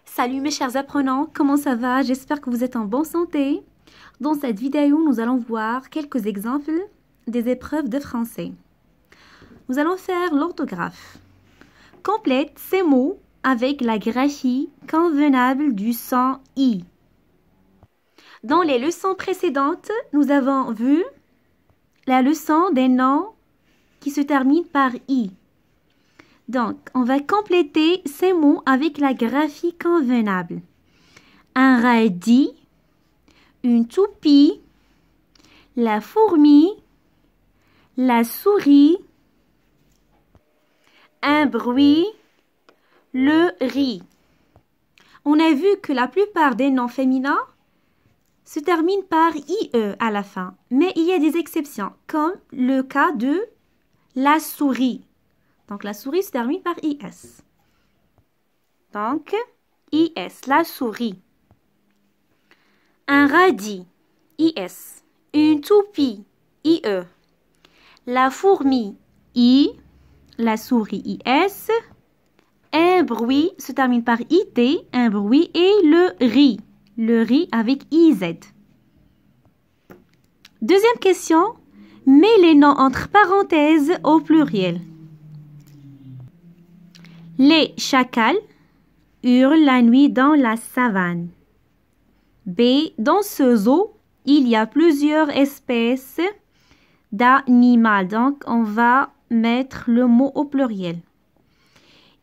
Salut mes chers apprenants, comment ça va? J'espère que vous êtes en bonne santé. Dans cette vidéo, nous allons voir quelques exemples des épreuves de français. Nous allons faire l'orthographe. Complète ces mots avec la graphie convenable du son I. Dans les leçons précédentes, nous avons vu la leçon des noms qui se terminent par I. Donc, on va compléter ces mots avec la graphie convenable. Un radis, une toupie, la fourmi, la souris, un bruit, le riz. On a vu que la plupart des noms féminins se terminent par IE à la fin, mais il y a des exceptions, comme le cas de la souris. Donc, la souris se termine par IS. Donc, IS, la souris. Un radis, IS. Une toupie, IE. La fourmi, I. La souris, IS. Un bruit se termine par IT, un bruit. Et le riz avec IZ. Deuxième question, mets les noms entre parenthèses au pluriel. Les chacals hurlent la nuit dans la savane. B. Dans ce zoo, il y a plusieurs espèces d'animaux. Donc, on va mettre le mot au pluriel.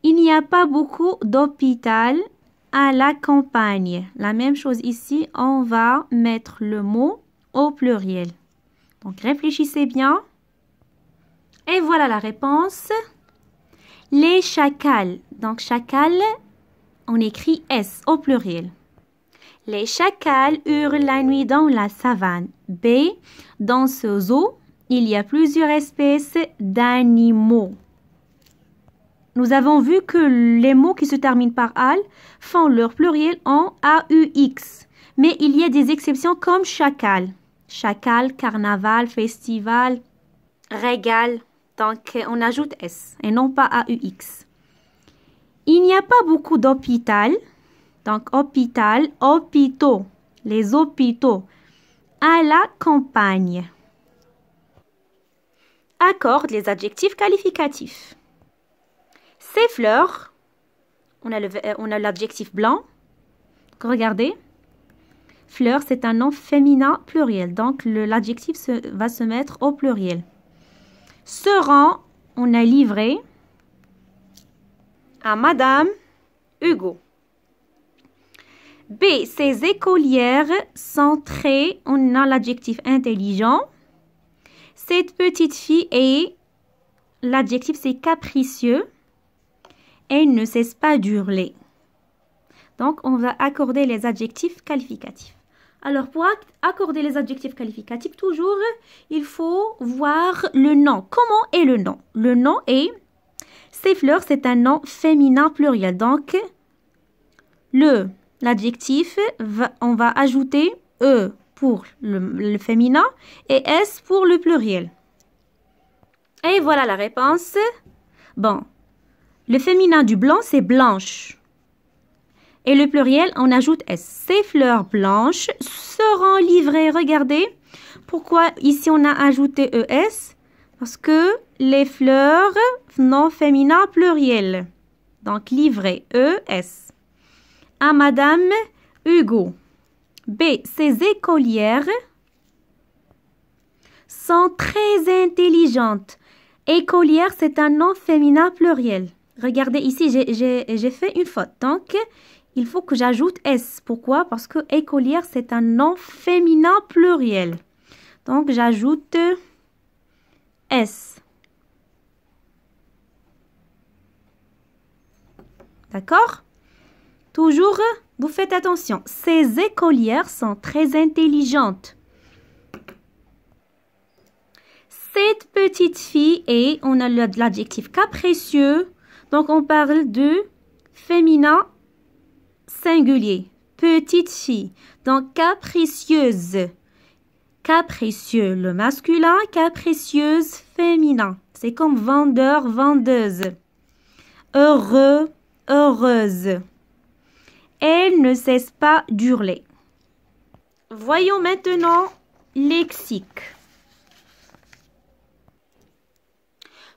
Il n'y a pas beaucoup d'hôpital à la campagne. La même chose ici, on va mettre le mot au pluriel. Donc, réfléchissez bien. Et voilà la réponse. Les chacals. Donc, chacal, on écrit S au pluriel. Les chacals hurlent la nuit dans la savane. B. Dans ce zoo, il y a plusieurs espèces d'animaux. Nous avons vu que les mots qui se terminent par al font leur pluriel en AUX. Mais il y a des exceptions comme chacal. Chacal, carnaval, festival, régal. Donc, on ajoute S et non pas AUX. Il n'y a pas beaucoup d'hôpital. Donc, hôpital, hôpitaux, les hôpitaux à la campagne. Accorde les adjectifs qualificatifs. Ces fleurs, on a l'adjectif blanc. Regardez. Fleur, c'est un nom féminin pluriel. Donc, l'adjectif va se mettre au pluriel. Ce rang, on a livré à Madame Hugo. B. Ces écolières sont très, on a l'adjectif intelligent. Cette petite fille est, l'adjectif c'est capricieux. Elle ne cesse pas d'hurler. Donc, on va accorder les adjectifs qualificatifs. Alors, pour accorder les adjectifs qualificatifs, toujours, il faut voir le nom. Comment est le nom? Le nom est, ces fleurs, c'est un nom féminin pluriel. Donc, l'adjectif, on va ajouter E pour le féminin et S pour le pluriel. Et voilà la réponse. Bon, le féminin du blanc, c'est blanche. Et le pluriel, on ajoute S. Ces fleurs blanches seront livrées. Regardez, pourquoi ici on a ajouté ES? Parce que les fleurs, nom féminin pluriel. Donc, livrées, ES. À Madame Hugo. B. Ces écolières sont très intelligentes. Écolière, c'est un nom féminin pluriel. Regardez ici, j'ai fait une faute. Donc, il faut que j'ajoute S. Pourquoi? Parce que écolière, c'est un nom féminin pluriel. Donc, j'ajoute S. D'accord? Toujours, vous faites attention. Ces écolières sont très intelligentes. Cette petite fille est, on a l'adjectif capricieux. Donc, on parle de féminin singulier. Petite fille. Donc, capricieuse. Capricieux, le masculin. Capricieuse, féminin. C'est comme vendeur, vendeuse. Heureux, heureuse. Elle ne cesse pas d'hurler. Voyons maintenant lexique.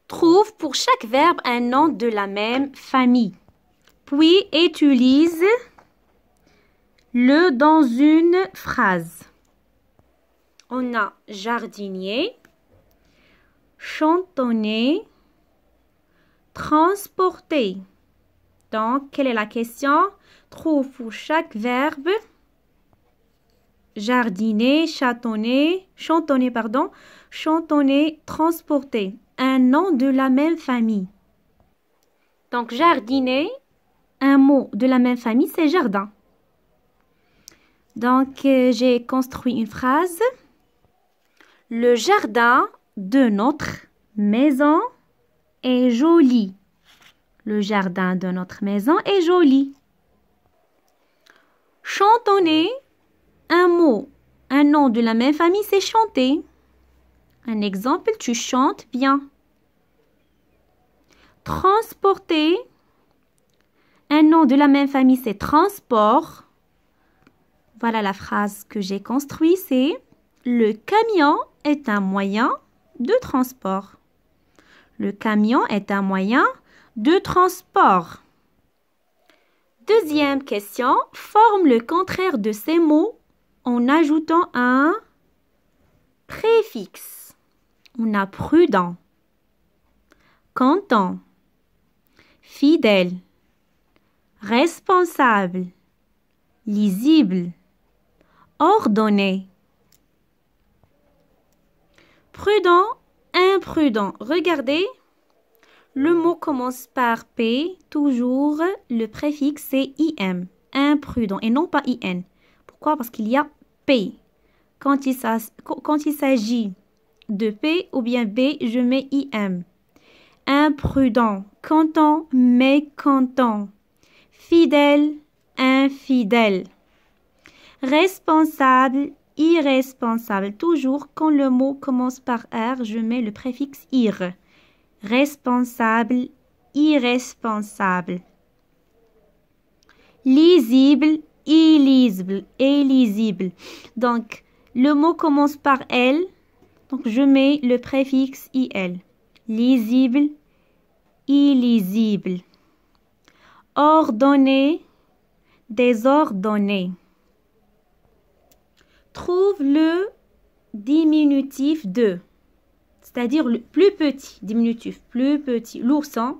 Trouve pour chaque verbe un nom de la même famille. Puis utilise le dans une phrase. On a jardinier, chantonner, transporter. Donc, quelle est la question? Trouve pour chaque verbe jardiner, chantonner, transporter. Un nom de la même famille. Donc, jardiner, un mot de la même famille, c'est jardin. Donc, j'ai construit une phrase. Le jardin de notre maison est joli. Le jardin de notre maison est joli. Chantonner, un mot, un nom de la même famille, c'est chanter. Un exemple, tu chantes bien. Transporter, un nom de la même famille, c'est transport. Voilà la phrase que j'ai construite, c'est le camion est un moyen de transport. Le camion est un moyen de transport. Deuxième question, forme le contraire de ces mots en ajoutant un préfixe. On a prudent, content, fidèle, responsable, lisible, ordonné. Prudent, imprudent. Regardez, le mot commence par P, toujours le préfixe c'est IM. Imprudent et non pas IN. Pourquoi? Parce qu'il y a P. Quand il s'agit de P ou bien B, je mets IM. Imprudent, content, mécontent, fidèle, infidèle, responsable, irresponsable. Toujours quand le mot commence par R, je mets le préfixe IR. Responsable, irresponsable. Lisible, illisible, illisible. Donc, le mot commence par L, donc je mets le préfixe IL. Lisible, illisible. Ordonné, désordonné. Trouve le diminutif de, c'est-à-dire le plus petit, diminutif, plus petit, l'ourson.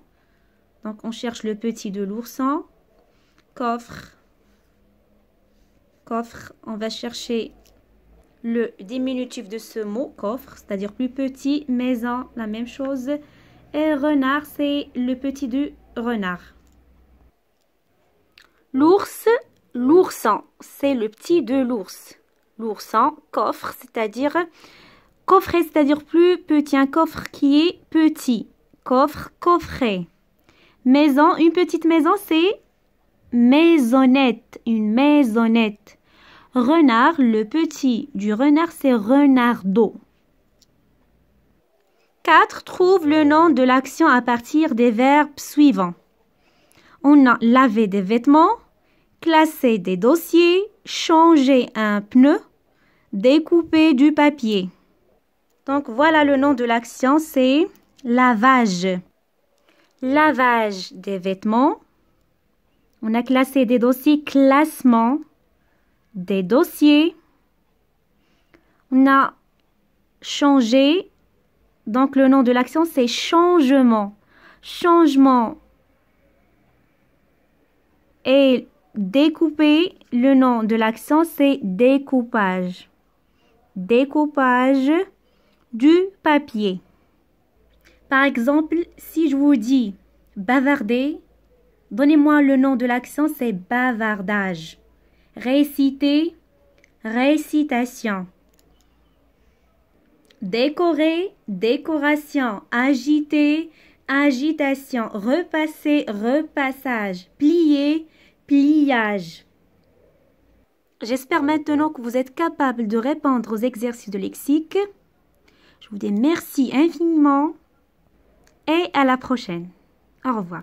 Donc, on cherche le petit de l'ourson. Coffre. Coffre, on va chercher le diminutif de ce mot, coffre, c'est-à-dire plus petit, maison, la même chose. Et renard, c'est le petit du renard. L'ours, l'ourson, c'est le petit de l'ours. L'ourson, coffre, c'est-à-dire coffret, c'est-à-dire plus petit, un coffre qui est petit. Coffre, coffret. Maison, une petite maison, c'est maisonnette, une maisonnette. Renard, le petit du renard, c'est renardeau. 4. Trouve le nom de l'action à partir des verbes suivants. On a lavé des vêtements, classer des dossiers, changer un pneu, découper du papier. Donc voilà le nom de l'action, c'est lavage. Lavage des vêtements. On a classé des dossiers, classement des dossiers. On a changé, donc le nom de l'action c'est changement. Changement. Et découper, le nom de l'action c'est découpage. Découpage du papier. Par exemple, si je vous dis bavarder, donnez-moi le nom de l'action, c'est bavardage. Réciter, récitation. Décorer, décoration. Agiter, agitation. Repasser, repassage. Plier, pliage. J'espère maintenant que vous êtes capable de répondre aux exercices de lexique. Je vous dis merci infiniment et à la prochaine. Au revoir.